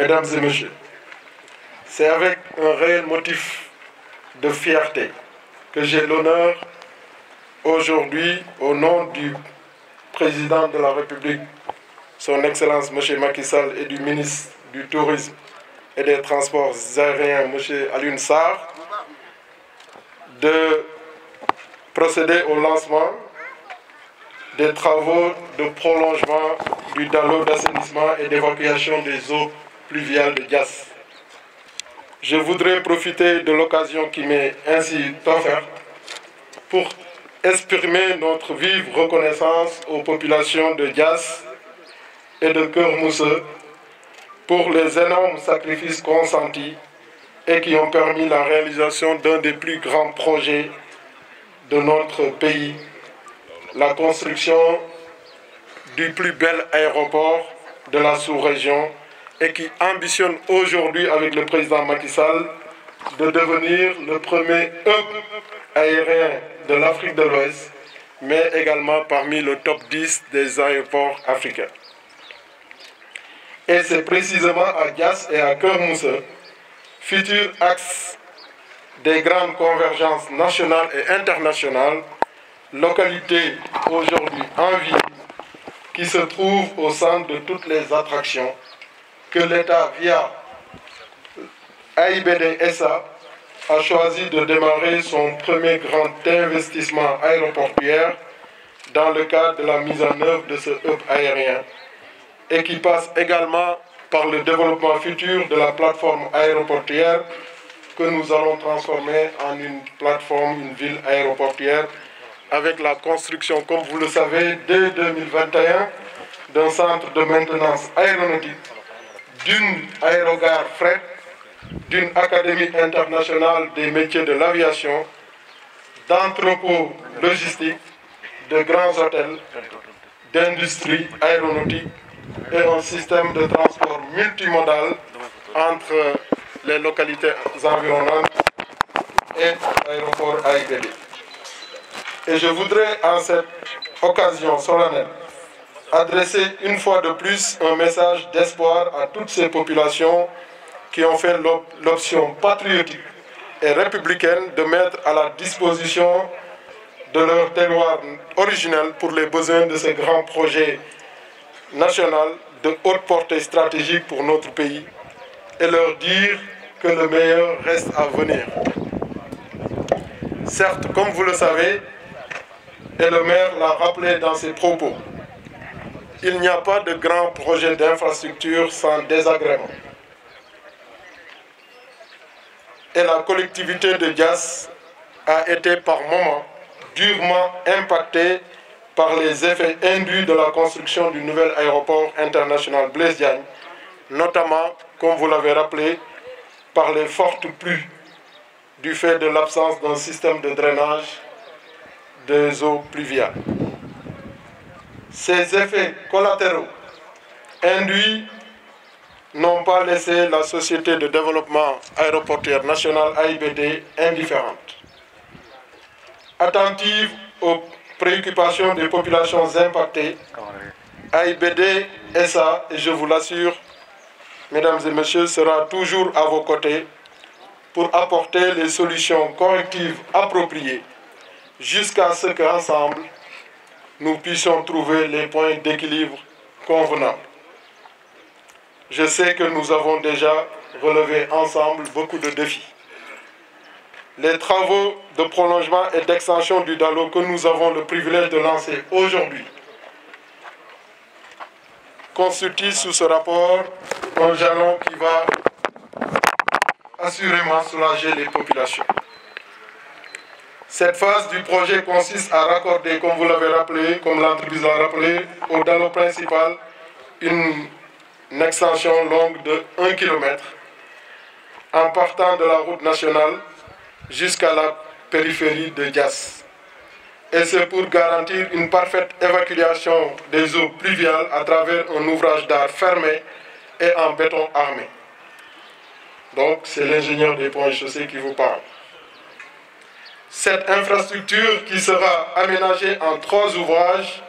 Mesdames et Messieurs, c'est avec un réel motif de fierté que j'ai l'honneur aujourd'hui, au nom du Président de la République, Son Excellence M. Macky Sall, et du ministre du Tourisme et des Transports aériens, M. Alioune Sarr, de procéder au lancement des travaux de prolongement du dallo d'assainissement et d'évacuation des eaux pluviales de Diass. Je voudrais profiter de l'occasion qui m'est ainsi offerte pour exprimer notre vive reconnaissance aux populations de Diass et de Keur Mousse pour les énormes sacrifices consentis et qui ont permis la réalisation d'un des plus grands projets de notre pays, la construction du plus bel aéroport de la sous-région et qui ambitionne aujourd'hui avec le président Macky Sall de devenir le premier hub aérien de l'Afrique de l'Ouest, mais également parmi le top 10 des aéroports africains. Et c'est précisément à Diass et à Keur Mousse, futur axe des grandes convergences nationales et internationales, localité aujourd'hui en vie, qui se trouve au centre de toutes les attractions, que l'État, via AIBD SA, a choisi de démarrer son premier grand investissement aéroportuaire dans le cadre de la mise en œuvre de ce hub aérien, et qui passe également par le développement futur de la plateforme aéroportuaire que nous allons transformer en une plateforme, une ville aéroportuaire, avec la construction, comme vous le savez, dès 2021, d'un centre de maintenance aéronautique, d'une aérogare fret, d'une académie internationale des métiers de l'aviation, d'entrepôts logistiques, de grands hôtels, d'industrie aéronautique et un système de transport multimodal entre les localités environnantes et l'aéroport AIBD. Et je voudrais, en cette occasion solennelle, adresser une fois de plus un message d'espoir à toutes ces populations qui ont fait l'option patriotique et républicaine de mettre à la disposition de leur terroir originel pour les besoins de ce grand projet national de haute portée stratégique pour notre pays, et leur dire que le meilleur reste à venir. Certes, comme vous le savez, et le maire l'a rappelé dans ses propos, il n'y a pas de grand projet d'infrastructure sans désagrément. Et la collectivité de Diass a été par moments durement impactée par les effets induits de la construction du nouvel aéroport international Blaise Diagne, notamment, comme vous l'avez rappelé, par les fortes pluies du fait de l'absence d'un système de drainage des eaux pluviales. Ces effets collatéraux induits n'ont pas laissé la Société de développement aéroportuaire nationale AIBD indifférente. Attentive aux préoccupations des populations impactées, AIBD SA, et je vous l'assure, mesdames et messieurs, sera toujours à vos côtés pour apporter les solutions correctives appropriées jusqu'à ce qu'ensemble, nous puissions trouver les points d'équilibre convenables. Je sais que nous avons déjà relevé ensemble beaucoup de défis. Les travaux de prolongement et d'extension du dallo que nous avons le privilège de lancer aujourd'hui constituent sous ce rapport un jalon qui va assurément soulager les populations. Cette phase du projet consiste à raccorder, comme vous l'avez rappelé, comme l'entreprise l'a rappelé, au dallo principal une extension longue de 1 km en partant de la route nationale jusqu'à la périphérie de Diass. Et c'est pour garantir une parfaite évacuation des eaux pluviales à travers un ouvrage d'art fermé et en béton armé. Donc c'est l'ingénieur des ponts et chaussées qui vous parle. Cette infrastructure qui sera aménagée en 3 ouvrages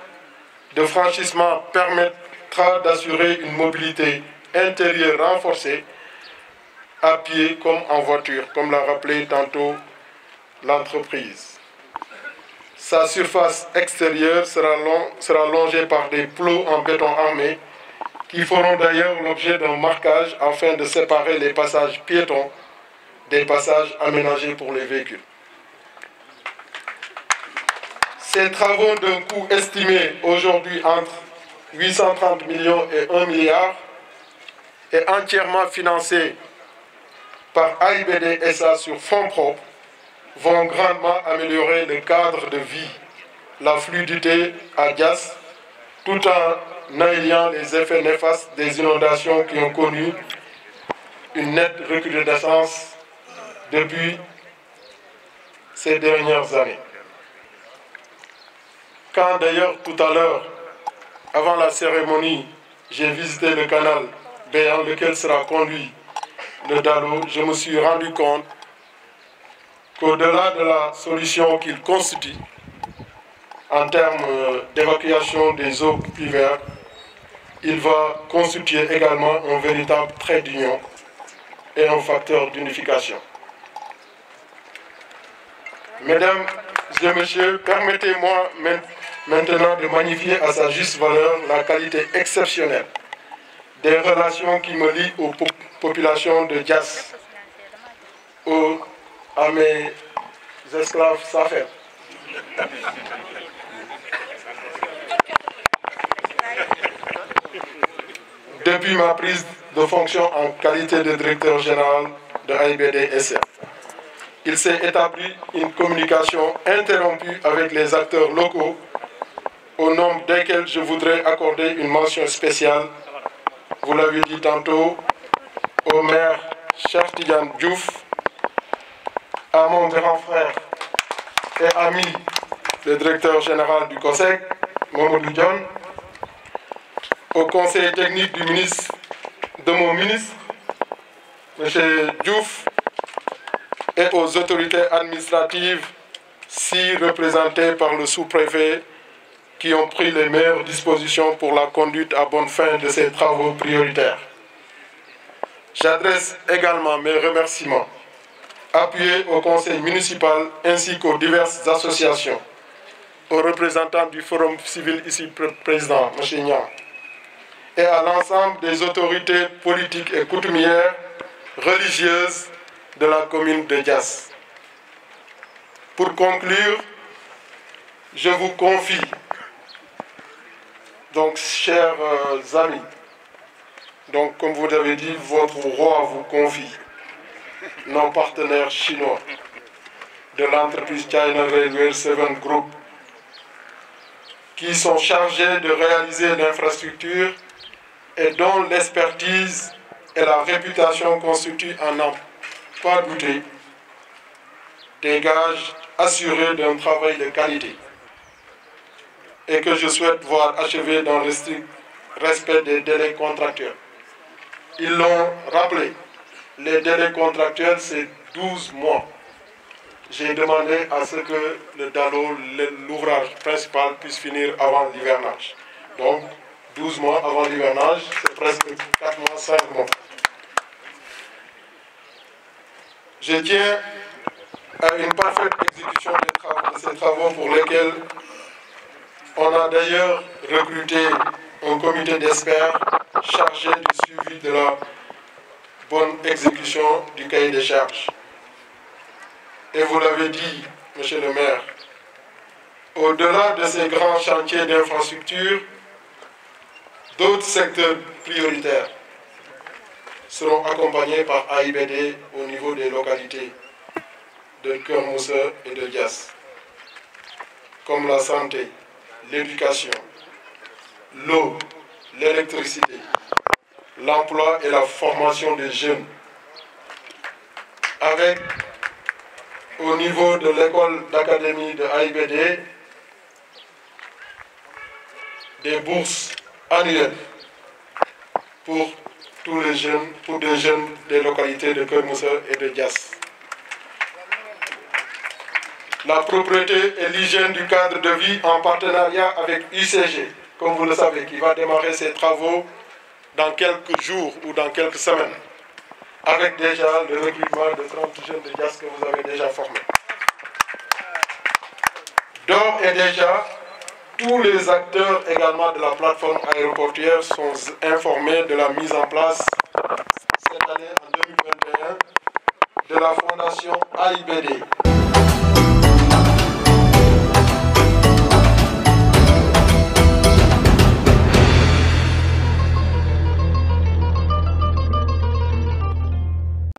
de franchissement permettra d'assurer une mobilité intérieur renforcé, à pied comme en voiture, comme l'a rappelé tantôt l'entreprise. Sa surface extérieure sera longée par des plots en béton armé qui feront d'ailleurs l'objet d'un marquage afin de séparer les passages piétons des passages aménagés pour les véhicules. Ces travaux d'un coût estimé aujourd'hui entre 830 millions et 1 milliard et entièrement financés par AIBD SA sur fonds propres vont grandement améliorer le cadre de vie, la fluidité à Diass, tout en annihilant les effets néfastes des inondations qui ont connu une nette recrudescence depuis ces dernières années. Quand d'ailleurs tout à l'heure, avant la cérémonie, j'ai visité le canal béant lequel sera conduit le Dalo, je me suis rendu compte qu'au-delà de la solution qu'il constitue en termes d'évacuation des eaux pluviales, il va constituer également un véritable trait d'union et un facteur d'unification. Mesdames et messieurs, permettez-moi maintenant de magnifier à sa juste valeur la qualité exceptionnelle des relations qui me lient aux populations de Diass, à mes esclaves Safed. Depuis ma prise de fonction en qualité de directeur général de AIBD SA, il s'est établi une communication interrompue avec les acteurs locaux, au nombre desquels je voudrais accorder une mention spéciale, vous l'avez dit tantôt, au maire Cheikh Tidiane Diouf, à mon grand frère et ami, le directeur général du COSEC, Mamadou Dione, au conseil technique de mon ministre, M. Diouf, et aux autorités administratives, si représentées par le sous-préfet, qui ont pris les meilleures dispositions pour la conduite à bonne fin de ces travaux prioritaires. J'adresse également mes remerciements appuyés au conseil municipal ainsi qu'aux diverses associations, aux représentants du Forum civil ici président, M. Niang, et à l'ensemble des autorités politiques et coutumières religieuses de la commune de Diass. Pour conclure, je vous confie, donc chers amis, donc comme vous l'avez dit, votre roi vous confie nos partenaires chinois de l'entreprise China Railway 7 Group qui sont chargés de réaliser l'infrastructure et dont l'expertise et la réputation constituent, à n'en pas douter, des gages assurés d'un travail de qualité et que je souhaite voir achevé dans le strict respect des délais contractuels. Ils l'ont rappelé, les délais contractuels c'est 12 mois. J'ai demandé à ce que le Dalo, l'ouvrage principal, puisse finir avant l'hivernage. Donc 12 mois avant l'hivernage, c'est presque 4 mois, 5 mois. Je tiens à une parfaite exécution de ces travaux pour lesquels on a d'ailleurs recruté un comité d'experts chargé du suivi de la bonne exécution du cahier des charges. Et vous l'avez dit, monsieur le maire, au-delà de ces grands chantiers d'infrastructure, d'autres secteurs prioritaires seront accompagnés par AIBD au niveau des localités de Keur Moussa et de Diass, comme la santé, l'éducation, l'eau, l'électricité, l'emploi et la formation des jeunes, avec au niveau de l'école d'académie de AIBD des bourses annuelles pour tous les jeunes, pour des jeunes des localités de Keur Moussa et de Diass. La propreté et l'hygiène du cadre de vie en partenariat avec UCG, comme vous le savez, qui va démarrer ses travaux dans quelques jours ou dans quelques semaines, avec déjà le recrutement de 30 jeunes de Diass que vous avez déjà formés. D'ores et déjà, tous les acteurs également de la plateforme aéroportuaire sont informés de la mise en place cette année en 2021 de la fondation AIBD,